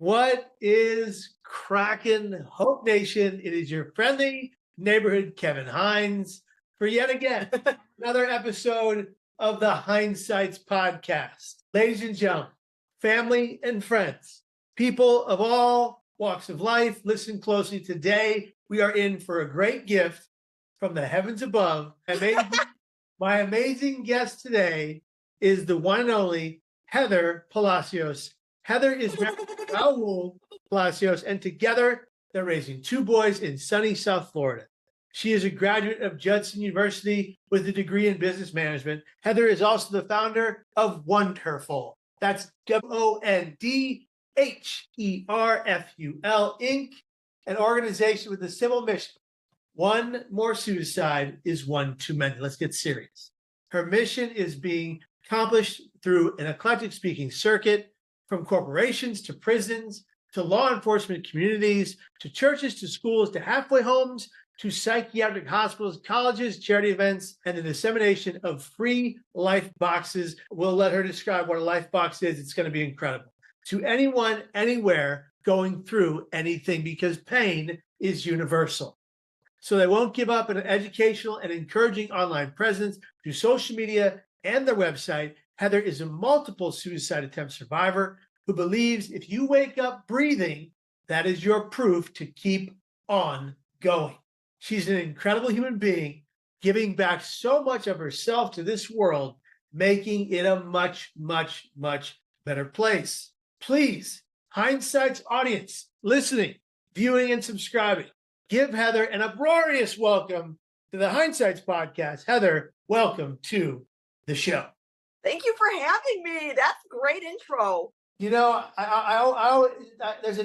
What is cracking, Hope Nation? It is your friendly neighborhood Kevin Hines for yet again another episode of the Hinesights Podcast. Ladies and gentlemen, family and friends, people of all walks of life, listen closely. Today, we are in for a great gift from the heavens above. My amazing guest today is the one and only Heather Palacios. Heather is married to Raul Palacios, and together they're raising two boys in sunny South Florida. She is a graduate of Judson University with a degree in business management. Heather is also the founder of Wondherful. That's Wondherful Inc., an organization with a simple mission. One more suicide is one too many. Let's get serious. Her mission is being accomplished through an eclectic speaking circuit, from corporations to prisons, to law enforcement communities, to churches, to schools, to halfway homes, to psychiatric hospitals, colleges, charity events, and the dissemination of free life boxes. We'll let her describe what a life box is. It's going to be incredible. To anyone, anywhere, going through anything, because pain is universal. So they won't give up an educational and encouraging online presence through social media and their website. Heather is a multiple suicide attempt survivor who believes if you wake up breathing, that is your proof to keep on going. She's an incredible human being, giving back so much of herself to this world, making it a much, much, much better place. Please, Hinesights audience, listening, viewing, and subscribing, give Heather an uproarious welcome to the Hinesights Podcast. Heather, welcome to the show. Thank you for having me. That's a great intro. You know, there's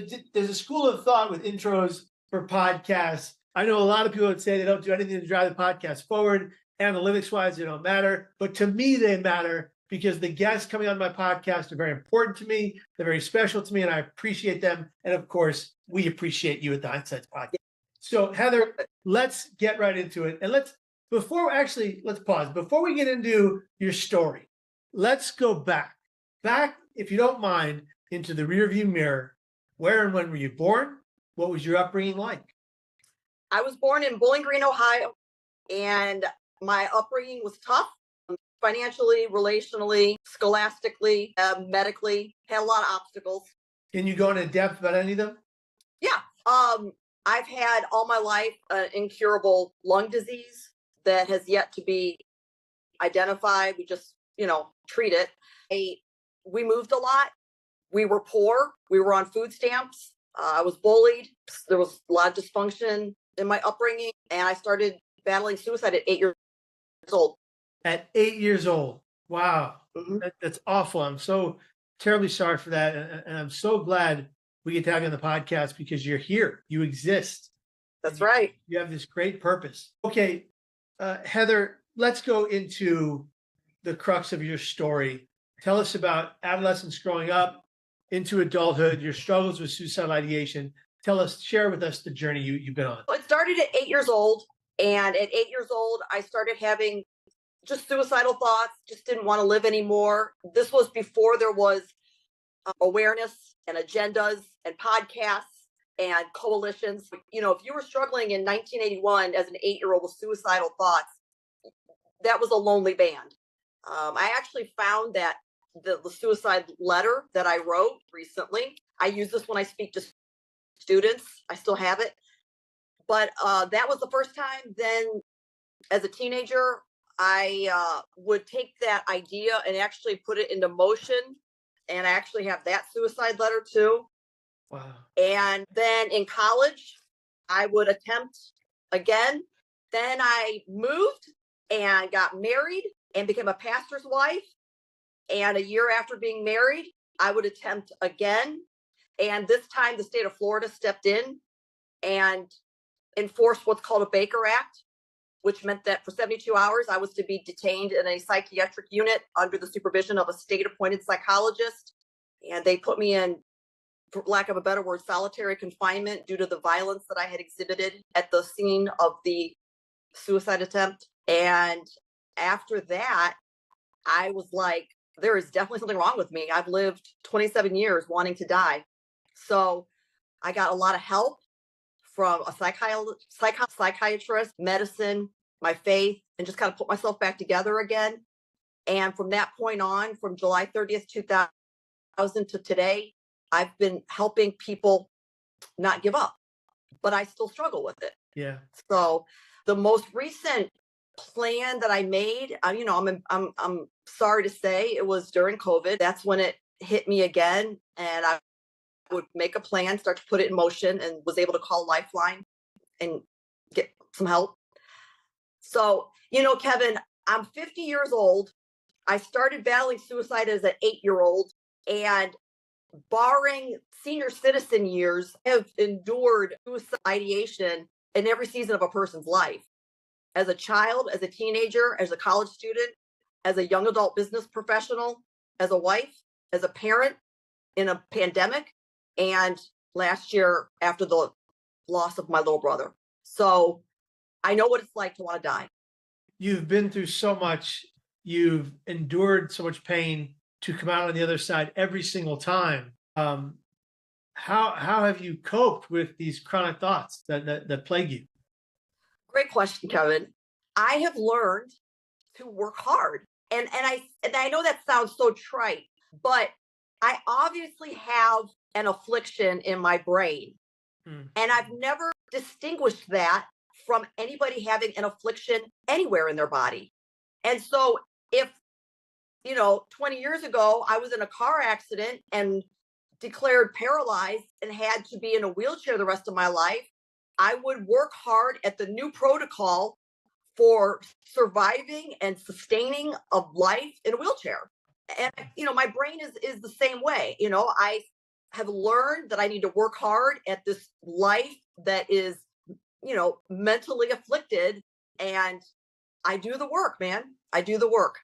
a school of thought with intros for podcasts. I know a lot of people would say they don't do anything to drive the podcast forward. Analytics-wise, they don't matter. But to me, they matter because the guests coming on my podcast are very important to me. They're very special to me, and I appreciate them. And of course, we appreciate you at the Hinesights Podcast. So, Heather, let's get right into it. And let's pause. Before we get into your story, let's go back, if you don't mind, into the rearview mirror. Where and when were you born? What was your upbringing like? I was born in Bowling Green, Ohio, and my upbringing was tough, financially, relationally, scholastically, medically, had a lot of obstacles. Can you go into depth about any of them? Yeah. I've had all my life incurable lung disease that has yet to be identified. We just, treat it. We moved a lot. We were poor. We were on food stamps. I was bullied. There was a lot of dysfunction in my upbringing. And I started battling suicide at 8 years old. At 8 years old. Wow. Mm-hmm. That's awful. I'm so terribly sorry for that. And I'm so glad we get to have you on the podcast because you're here. You exist. That's right. You have this great purpose. Okay, Heather, let's go into the crux of your story. Tell us about adolescence growing up into adulthood, your struggles with suicidal ideation. Share with us the journey you've been on. It started at 8 years old. And at 8 years old, I started having just suicidal thoughts, just didn't want to live anymore. This was before there was awareness and agendas and podcasts and coalitions. If you were struggling in 1981 as an 8-year-old with suicidal thoughts, that was a lonely band. I actually found that the suicide letter that I wrote recently, I use this when I speak to students. I still have it. But that was the first time. Then as a teenager, I would take that idea and actually put it into motion. And I actually have that suicide letter too. Wow. And then in college, I would attempt again. Then I moved and got married and became a pastor's wife. And a year after being married, I would attempt again. And this time the state of Florida stepped in and enforced what's called a Baker Act, which meant that for 72 hours, I was to be detained in a psychiatric unit under the supervision of a state-appointed psychologist. And they put me in, for lack of a better word, solitary confinement due to the violence that I had exhibited at the scene of the suicide attempt. And after that, I was like, there is definitely something wrong with me. I've lived 27 years wanting to die. So I got a lot of help from a psychiatrist, medicine, my faith, and just kind of put myself back together again. And from that point on, from July 30th, 2000 to today, I've been helping people not give up, but I still struggle with it. Yeah. So the most recent plan that I made, I'm sorry to say, it was during COVID. That's when it hit me again, and I would make a plan, start to put it in motion, and was able to call Lifeline and get some help. So, Kevin, I'm 50 years old. I started battling suicide as an 8-year-old, and barring senior citizen years, I have endured suicide ideation in every season of a person's life. As a child, as a teenager, as a college student, as a young adult business professional, as a wife, as a parent in a pandemic, and last year after the loss of my little brother. So I know what it's like to want to die. You've been through so much. You've endured so much pain to come out on the other side every single time. How have you coped with these chronic thoughts that plague you? Great question, Kevin. I have learned to work hard. And I know that sounds so trite, but I obviously have an affliction in my brain. And I've never distinguished that from anybody having an affliction anywhere in their body. And so if 20 years ago, I was in a car accident and declared paralyzed and had to be in a wheelchair the rest of my life, I would work hard at the new protocol for surviving and sustaining a life in a wheelchair. And, my brain is the same way. I have learned that I need to work hard at this life that is, mentally afflicted. And I do the work, man. I do the work.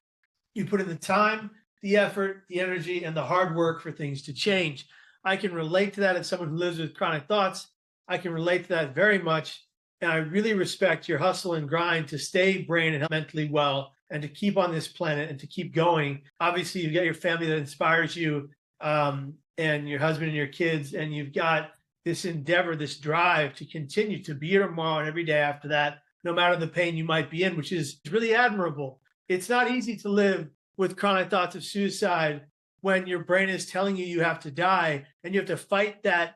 You put in the time, the effort, the energy, and the hard work for things to change. I can relate to that as someone who lives with chronic thoughts. I can relate to that very much. And I really respect your hustle and grind to stay brain and mentally well and to keep on this planet and to keep going. Obviously, you've got your family that inspires you, and your husband and your kids, and you've got this endeavor, this drive to continue to be here tomorrow and every day after that, no matter the pain you might be in, which is really admirable. It's not easy to live with chronic thoughts of suicide when your brain is telling you have to die and you have to fight that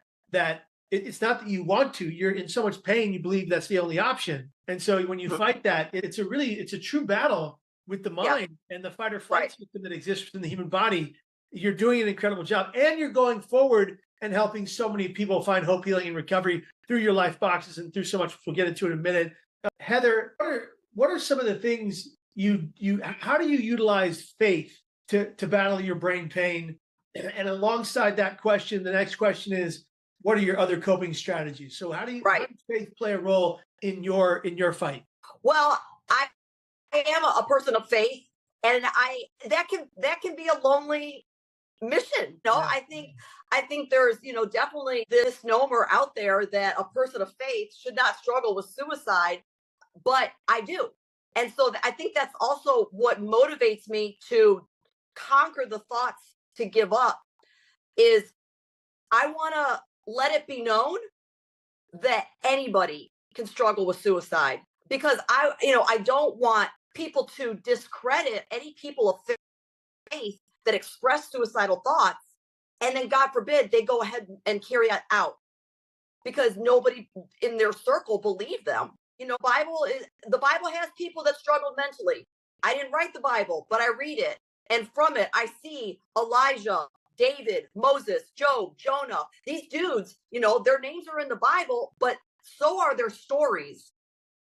it's not that you want to, you're in so much pain, you believe that's the only option. And so when you fight that, it's a true battle with the mind and the fight or flight system that exists within the human body. You're doing an incredible job, and you're going forward and helping so many people find hope, healing, and recovery through your life boxes and through so much. We'll get into it in a minute. Heather, what are some of the things how do you utilize faith to battle your brain pain? And alongside that question, the next question is, what are your other coping strategies? So how does faith play a role in your fight? Well, I am a person of faith, and that can be a lonely mission. I think there's definitely this misnomer out there that a person of faith should not struggle with suicide, but I do. And so I think that's also what motivates me to conquer the thoughts to give up is I want to let it be known that anybody can struggle with suicide, because I don't want people to discredit any people of faith that express suicidal thoughts, and then God forbid they go ahead and carry it out because nobody in their circle believed them. The Bible has people that struggled mentally. I didn't write the Bible, but I read it, and from it I see Elijah, David, Moses, Job, Jonah. These dudes, their names are in the Bible, but so are their stories.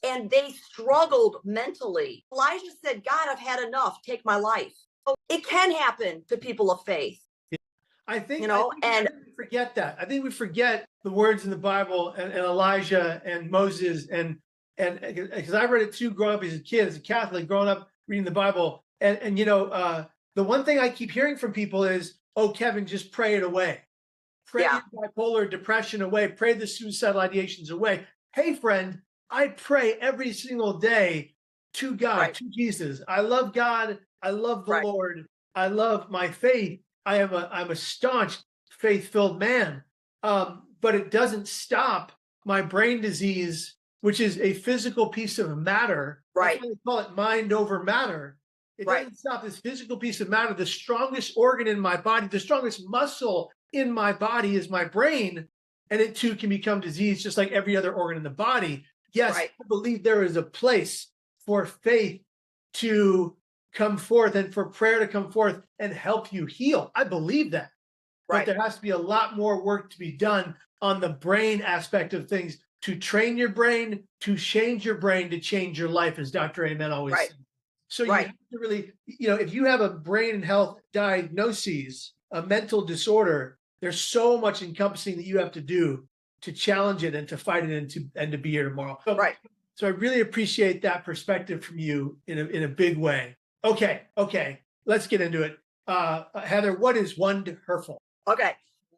And they struggled mentally. Elijah said, God, I've had enough. Take my life. So it can happen to people of faith. I think we forget that. I think we forget the words in the Bible and Elijah and Moses and because I read it too growing up as a kid, as a Catholic, growing up reading the Bible. And the one thing I keep hearing from people is, oh, Kevin, just pray it away. Pray your bipolar depression away. Pray the suicidal ideations away. Hey, friend, I pray every single day to God, to Jesus. I love God. I love the Lord. I love my faith. I'm a staunch faith-filled man. But it doesn't stop my brain disease, which is a physical piece of matter. Right. That's why they call it mind over matter. It doesn't stop this physical piece of matter. The strongest organ in my body, the strongest muscle in my body is my brain. And it too can become diseased just like every other organ in the body. Yes, I believe there is a place for faith to come forth and for prayer to come forth and help you heal. I believe that. But there has to be a lot more work to be done on the brain aspect of things to train your brain, to change your brain, to change your life, as Dr. Amen always said. So you have to really, if you have a brain health diagnosis, a mental disorder, there's so much encompassing that you have to do to challenge it and to fight it and to be here tomorrow. So I really appreciate that perspective from you in a big way. Okay, let's get into it. Heather, what is Wondherful? Okay,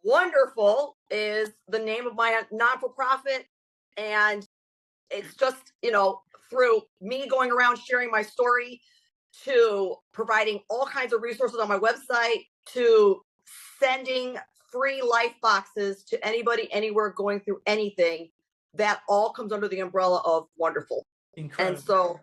Wondherful is the name of my non-for-profit, and it's just, through me going around sharing my story, to providing all kinds of resources on my website, to sending free life boxes to anybody, anywhere, going through anything. That all comes under the umbrella of Wondherful. Incredible. And so,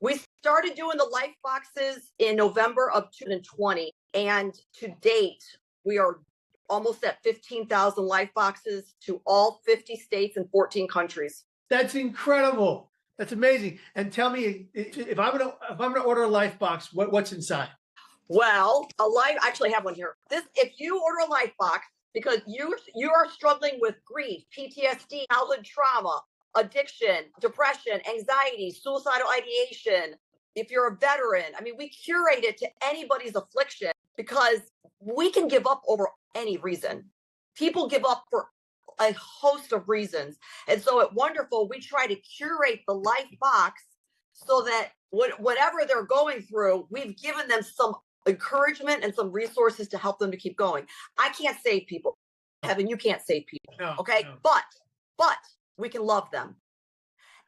we started doing the life boxes in November of 2020, and to date, we are almost at 15,000 life boxes to all 50 states and 14 countries. That's incredible. That's amazing. And tell me, if I'm gonna order a life box, what's inside? Well, I actually have one here. If you order a life box because you are struggling with grief, PTSD, childhood trauma, addiction, depression, anxiety, suicidal ideation, if you're a veteran, we curate it to anybody's affliction because we can give up over any reason. People give up for a host of reasons. And so at Wondherful, we try to curate the life box so that whatever they're going through, we've given them some encouragement and some resources to help them to keep going. I can't save people. Kevin, you can't save people. No, okay. No. But we can love them.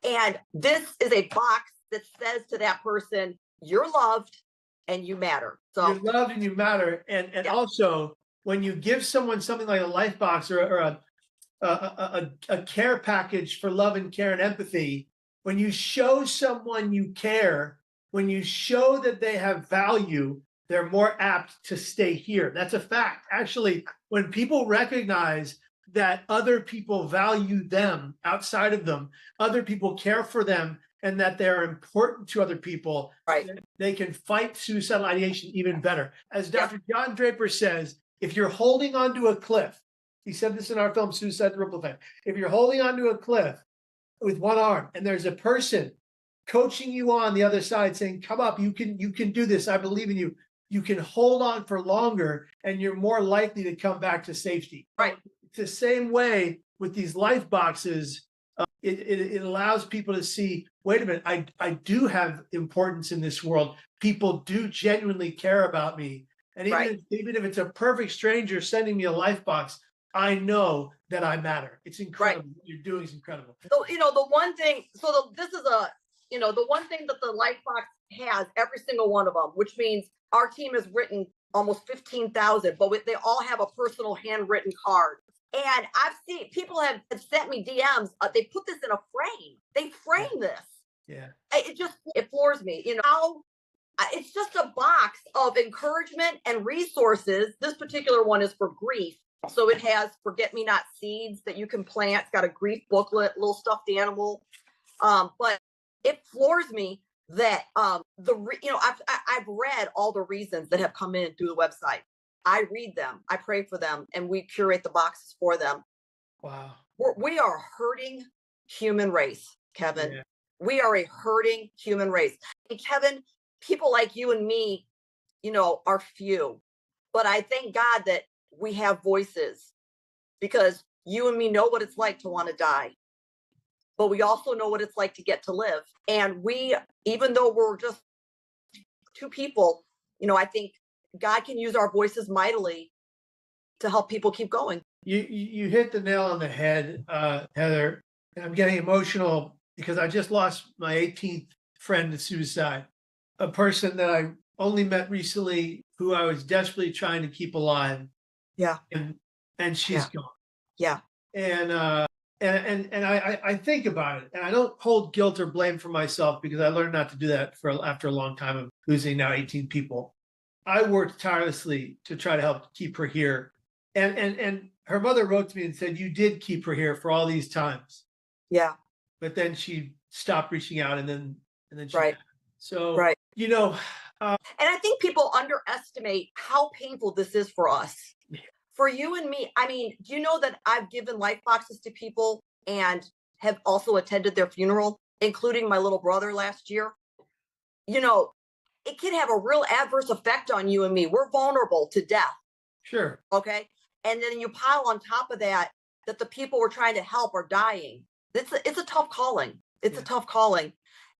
And this is a box that says to that person, you're loved and you matter. So you're loved and you matter. And also when you give someone something like a life box or a care package for love and care and empathy, when you show someone you care, when you show that they have value, they're more apt to stay here. That's a fact. Actually, when people recognize that other people value them outside of them, other people care for them, and that they're important to other people, they can fight suicidal ideation even better. As Dr. John Draper says, if you're holding onto a cliff, he said this in our film, Suicide: The Ripple Effect. If you're holding onto a cliff with one arm and there's a person coaching you on the other side saying, come up, you can do this, I believe in you, you can hold on for longer and you're more likely to come back to safety. It's the same way with these life boxes. It allows people to see, wait a minute, I do have importance in this world. People do genuinely care about me. And even if it's a perfect stranger sending me a life box, I know that I matter. It's incredible. What you're doing is incredible. So, the one thing, the one thing that the life box has, every single one of them, which means our team has written almost 15,000, but they all have a personal handwritten card. And I've seen people have sent me DMs. They put this in a frame. They frame this. Yeah. It floors me. It's just a box of encouragement and resources. This particular one is for grief. So it has forget-me-not seeds that you can plant. It's got a grief booklet, little stuffed animal. But it floors me that I've read all the reasons that have come in through the website. I read them, I pray for them, and we curate the boxes for them. Wow. We are a hurting human race, Kevin. Yeah. We are a hurting human race. And Kevin, people like you and me, are few. But I thank God that we have voices, because you and me know what it's like to want to die. But we also know what it's like to get to live. And even though we're just two people, I think God can use our voices mightily to help people keep going. You hit the nail on the head, Heather. And I'm getting emotional because I just lost my 18th friend to suicide, a person that I only met recently who I was desperately trying to keep alive. Yeah. And she's gone. Yeah. And I think about it, and I don't hold guilt or blame for myself because I learned not to do that after a long time of losing now 18 people. I worked tirelessly to try to help keep her here, and her mother wrote to me and said, "You did keep her here for all these times." Yeah. But then she stopped reaching out, and then she Right. passed. So Right. you know, And I think people underestimate how painful this is for us. For you and me, I mean, do you know that I've given life boxes to people and have also attended their funeral, including my little brother last year? You know, it can have a real adverse effect on you and me. We're vulnerable to death. sure, Okay. And then you pile on top of that that the people we're trying to help are dying. It's a tough calling. It's a yeah, tough calling.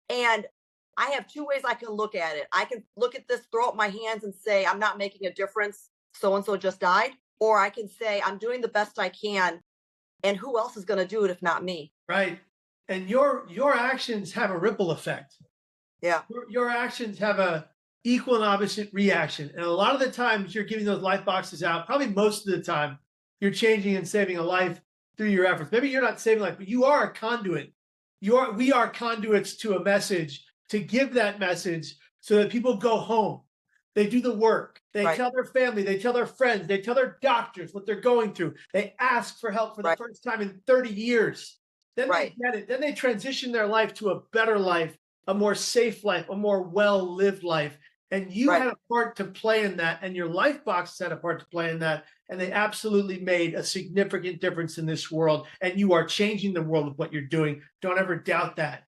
And I have two ways I can look at it. I can look at this, throw up my hands and say, I'm not making a difference. So and so just died. Or I can say, I'm doing the best I can. And who else is going to do it if not me? right. And your actions have a ripple effect. Yeah. Your actions have a equal and opposite reaction. And a lot of the times you're giving those life boxes out, probably most of the time, you're changing and saving a life through your efforts. Maybe you're not saving life, but you are a conduit. We are conduits to a message, to give that message so that people go home. They do the work. They Right. tell their family, they tell their friends, they tell their doctors what they're going through. They ask for help for the Right. first time in 30 years. Then Right. they get it. Then they transition their life to a better life, a more safe life, a more well-lived life. And you Right. had a part to play in that, and your life boxes had a part to play in that. And they absolutely made a significant difference in this world. And you are changing the world with what you're doing. Don't ever doubt that.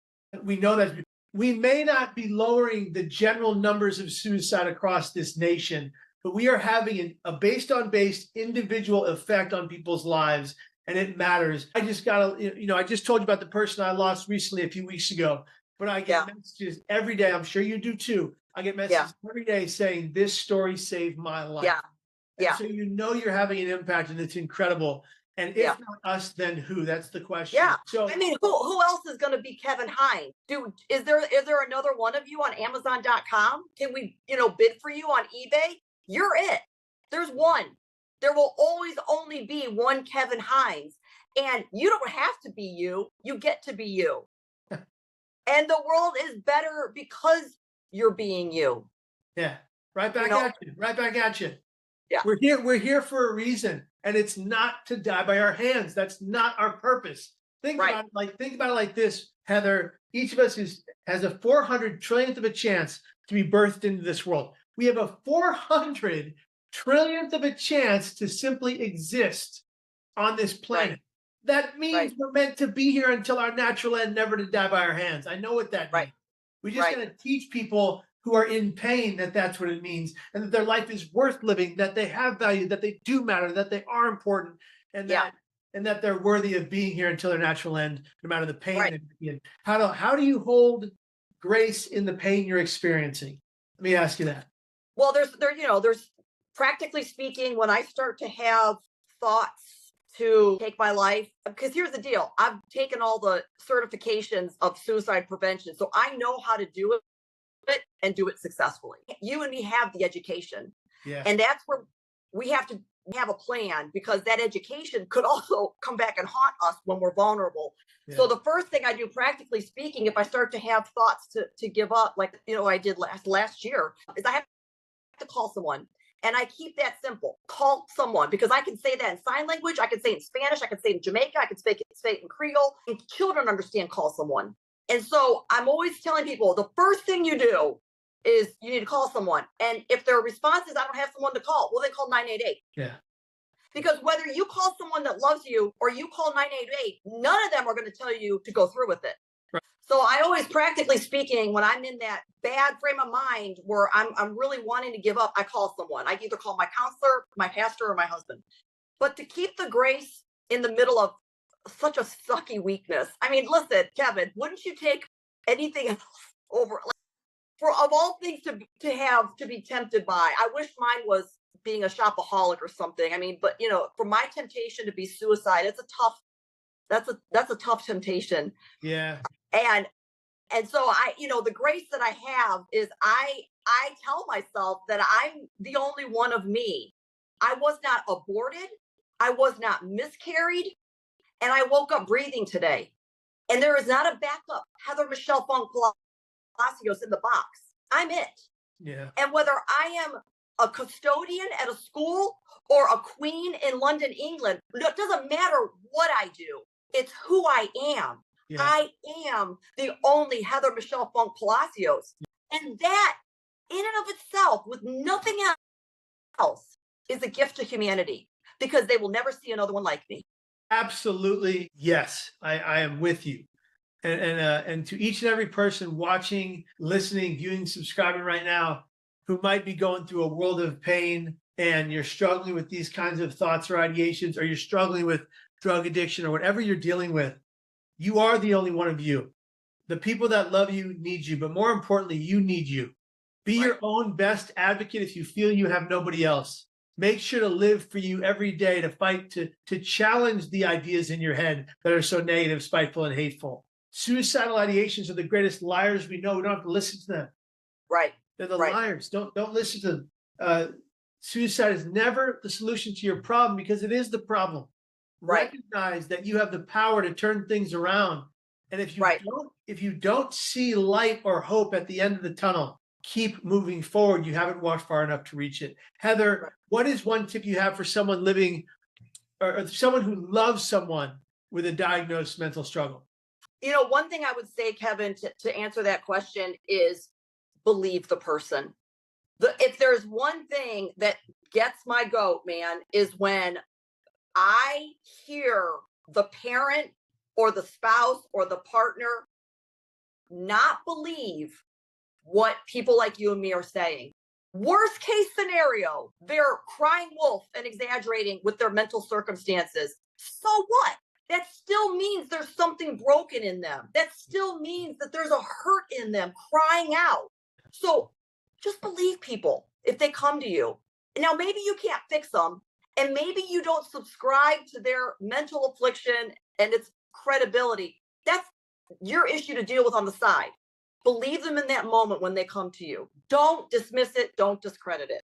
We know that we may not be lowering the general numbers of suicide across this nation, but we are having a based on based individual effect on people's lives. And it matters. I just got to, I just told you about the person I lost recently a few weeks ago, but I get Yeah. messages every day. I'm sure you do too. I get messages every day saying this story saved my life. Yeah. And Yeah. so you're having an impact, and it's incredible. And if Yeah. not us, then who? That's the question. Yeah. So I mean, who else is going to be Kevin Hines? Dude, is there another one of you on Amazon.com? Can we, bid for you on eBay? You're it. There's one. There will always only be one Kevin Hines. And you don't have to be you. You get to be you. And the world is better because you're being you. yeah, right back You know? at you. Right back at you. Yeah. We're here for a reason, and it's not to die by our hands. That's not our purpose. Think Right. about it like this, Heather. Each of us has a 400 trillionth of a chance to be birthed into this world. We have a 400 trillionth of a chance to simply exist on this planet. That means Right. we're meant to be here until our natural end, never to die by our hands. I know what that Right. means. We just Right. got to teach people who are in pain that that's what it means, and that their life is worth living, that they have value, that they do matter, that they are important, and Yeah. that they're worthy of being here until their natural end, no matter the pain Right. they're in. How do you hold grace in the pain you're experiencing? Let me ask you that. Well, there's practically speaking, when I start to have thoughts to take my life, because here's the deal. I've taken all the certifications of suicide prevention. So I know how to do it and do it successfully. You and me have the education. Yeah. And that's where we have to have a plan, because that education could also come back and haunt us when we're vulnerable. Yeah. So the first thing I do, practically speaking, if I start to have thoughts to give up, like I did last year, is I have to call someone. And I keep that simple. Call someone, because I can say that in sign language, I can say it in Spanish, I can say it in Jamaica, I can say it in Creole, and children understand call someone. And so I'm always telling people, the first thing you do is you need to call someone. And if their response is, I don't have someone to call, well, then call 988. Yeah. Because whether you call someone that loves you or you call 988, none of them are going to tell you to go through with it. Right. So I always, practically speaking, when I'm in that bad frame of mind where I'm really wanting to give up, I call someone. I either call my counselor, my pastor, or my husband. But to keep the grace in the middle of such a sucky weakness. I mean, listen, Kevin, wouldn't you take anything else over? Like, of all things to be tempted by, I wish mine was being a shopaholic or something. I mean, but for my temptation to be suicide, that's a tough temptation. Yeah. And so the grace that I have is I tell myself that I'm the only one of me. I was not aborted. I was not miscarried, and I woke up breathing today. And there is not a backup Heather Michelle Funk Palacios in the box. I'm it. Yeah. And whether I am a custodian at a school or a queen in London, England, it doesn't matter what I do. It's who I am. Yeah. I am the only Heather Michelle Funk Palacios. And that, in and of itself, with nothing else, is a gift to humanity, because they will never see another one like me. Absolutely. Yes, I am with you. And to each and every person watching, listening, viewing, subscribing right now, who might be going through a world of pain, and you're struggling with these kinds of thoughts or ideations, or you're struggling with drug addiction or whatever you're dealing with, you are the only one of you. The people that love you need you, but more importantly, you need you. Be your own best advocate if you feel you have nobody else. Make sure to live for you every day, to fight, to challenge the ideas in your head that are so negative, spiteful, and hateful. Suicidal ideations are the greatest liars we know. We don't have to listen to them. Right. They're the liars. Don't listen to them. Suicide is never the solution to your problem, because it is the problem. Right. Recognize that you have the power to turn things around. And if you don't see light or hope at the end of the tunnel, keep moving forward. You haven't walked far enough to reach it. Heather, what is one tip you have for someone living, or someone who loves someone with a diagnosed mental struggle? You know, one thing I would say, Kevin, to answer that question is believe the person. If there's one thing that gets my goat, man, is when I hear the parent or the spouse or the partner not believe what people like you and me are saying. Worst case scenario, they're crying wolf and exaggerating with their mental circumstances. So what? That still means there's something broken in them. That still means that there's a hurt in them crying out. So just believe people if they come to you. Now, maybe you can't fix them, and maybe you don't subscribe to their mental affliction and its credibility. That's your issue to deal with on the side. Believe them in that moment when they come to you. Don't dismiss it. Don't discredit it.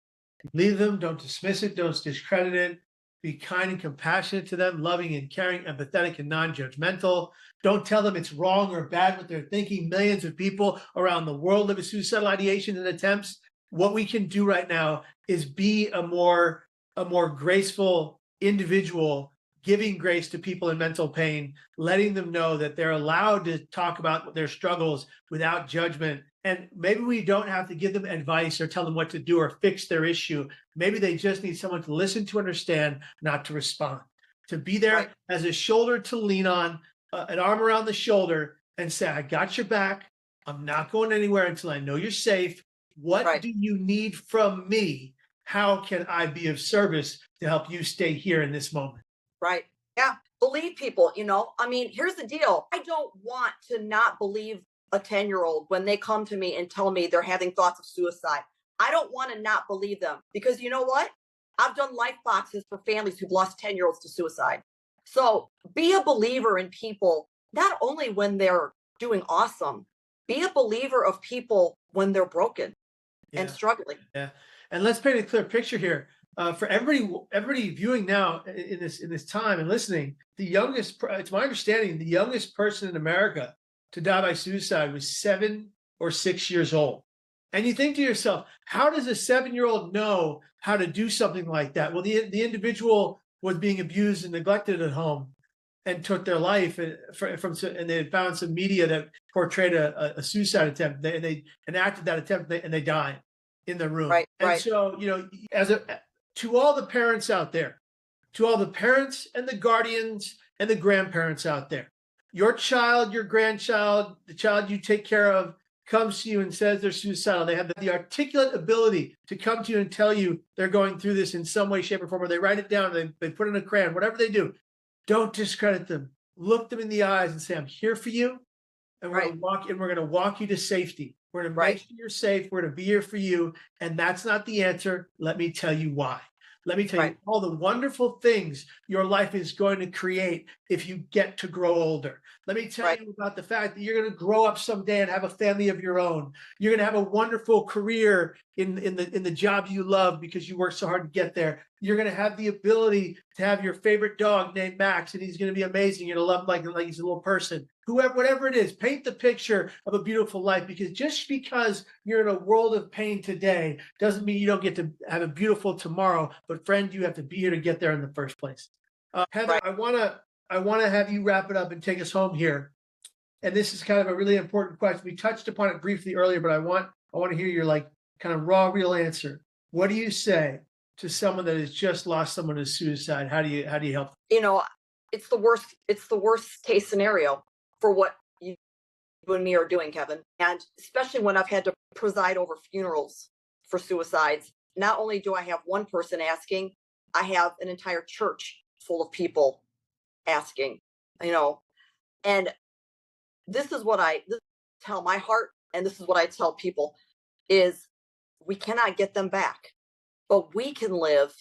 Believe them. Don't dismiss it. Don't discredit it. Be kind and compassionate to them, loving and caring, empathetic and non-judgmental. Don't tell them it's wrong or bad what they're thinking. Millions of people around the world live with suicidal ideation and attempts. What we can do right now is be a more graceful individual, giving grace to people in mental pain, letting them know that they're allowed to talk about their struggles without judgment. And maybe we don't have to give them advice or tell them what to do or fix their issue. Maybe they just need someone to listen, to understand, not to respond, to be there as a shoulder to lean on, an arm around the shoulder, and say, I got your back. I'm not going anywhere until I know you're safe. What do you need from me? How can I be of service to help you stay here in this moment? Right. Yeah. Believe people, you know, I mean, here's the deal. I don't want to not believe a 10-year-old when they come to me and tell me they're having thoughts of suicide. I don't want to not believe them, because you know what? I've done life boxes for families who've lost 10-year-olds to suicide. So be a believer in people, not only when they're doing awesome, be a believer of people when they're broken and struggling. Yeah. And let's paint a clear picture here. For everybody viewing now in this time and listening, it's my understanding, the youngest person in America to die by suicide was 7 or 6 years old. And you think to yourself, how does a 7-year-old know how to do something like that? Well, the individual was being abused and neglected at home and took their life, and they had found some media that portrayed a suicide attempt, and they enacted that attempt, and they died in the room. So, you know, to all the parents out there, to all the parents and the guardians and the grandparents out there, your child, your grandchild, the child you take care of comes to you and says they're suicidal. They have the articulate ability to come to you and tell you they're going through this in some way, shape, or form, or they write it down, they put it in a crayon, whatever they do. Don't discredit them. Look them in the eyes and say, I'm here for you. And we're going to walk you to safety. We're going to make sure you're safe. We're going to be here for you. And that's not the answer. Let me tell you why. Let me tell you all the wonderful things your life is going to create if you get to grow older. Let me tell you about the fact that you're going to grow up someday and have a family of your own. You're going to have a wonderful career in the job you love because you worked so hard to get there. You're going to have the ability to have your favorite dog named Max, and he's going to be amazing. You're going to love him like he's a little person. Whoever, whatever it is, paint the picture of a beautiful life, because just because you're in a world of pain today doesn't mean you don't get to have a beautiful tomorrow. But friend, you have to be here to get there in the first place. Heather, Right. I want to have you wrap it up and take us home here. And this is kind of a really important question. We touched upon it briefly earlier, but I want to hear your like kind of raw, real answer. What do you say to someone that has just lost someone to suicide? How do you help? You know, it's the worst case scenario for what you and me are doing, Kevin. And especially when I've had to preside over funerals for suicides. Not only do I have one person asking, I have an entire church full of people asking, and this is what I tell my heart, and this is what I tell people, is we cannot get them back, but we can live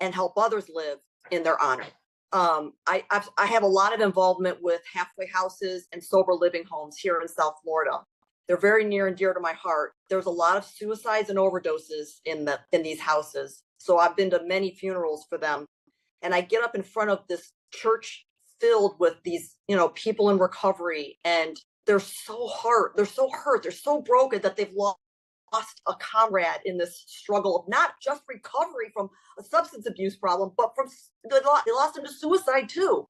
and help others live in their honor. I have a lot of involvement with halfway houses and sober living homes here in South Florida. They're very near and dear to my heart. There's a lot of suicides and overdoses in these houses. So I've been to many funerals for them. And I get up in front of this church filled with these, people in recovery, and they're so hurt. They're so broken that they've lost a comrade in this struggle of not just recovery from a substance abuse problem, but from they lost him to suicide too.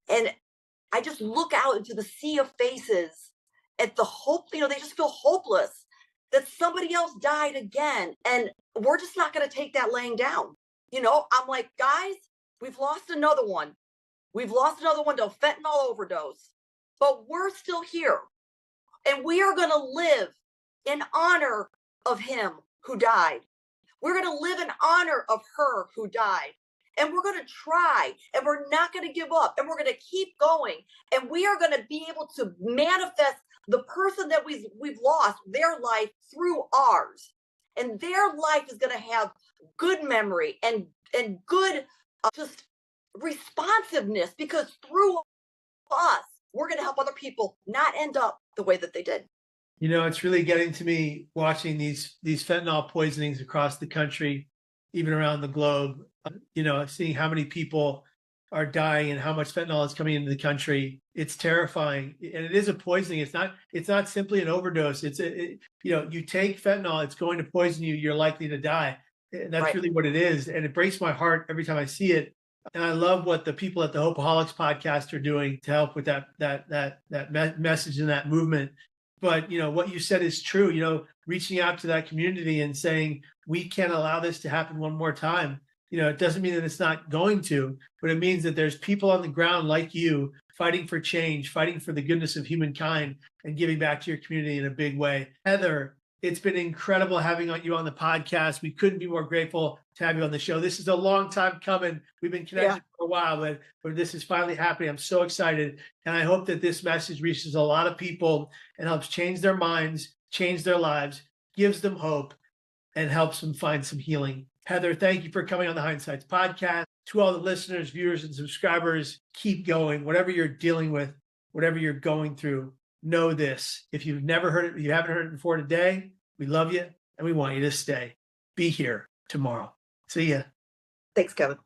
And I just look out into the sea of faces at the hope, they just feel hopeless that somebody else died again. And we're just not going to take that laying down. I'm like, guys, we've lost another one. We've lost another one to a fentanyl overdose, but we're still here. And we are going to live in honor of him who died. We're going to live in honor of her who died. And we're going to try, and we're not going to give up, and we're going to keep going. And we are going to be able to manifest the person that we've lost, their life, through ours. And their life is going to have good memory and good just responsiveness, because through us, we're going to help other people not end up the way that they did. It's really getting to me watching these fentanyl poisonings across the country, even around the globe. Seeing how many people are dying and how much fentanyl is coming into the country. It's terrifying, and it is a poisoning. It's not simply an overdose. You take fentanyl, it's going to poison you. You're likely to die, and that's Right. really what it is. And it breaks my heart every time I see it. And I love what the people at the Hopeaholics podcast are doing to help with that message and that movement. But what you said is true. Reaching out to that community and saying we can't allow this to happen one more time. It doesn't mean that it's not going to, but it means that there's people on the ground like you fighting for change, fighting for the goodness of humankind, and giving back to your community in a big way. Heather, it's been incredible having you on the podcast. We couldn't be more grateful to have you on the show. This is a long time coming. We've been connected for a while, but this is finally happening. I'm so excited. And I hope that this message reaches a lot of people and helps change their minds, change their lives, gives them hope, and helps them find some healing. Heather, thank you for coming on the Hinesights Podcast. To all the listeners, viewers, and subscribers, keep going. Whatever you're dealing with, whatever you're going through, know this. If you've never heard it, if you haven't heard it before today, we love you and we want you to stay. Be here tomorrow. See ya. Thanks, Kevin.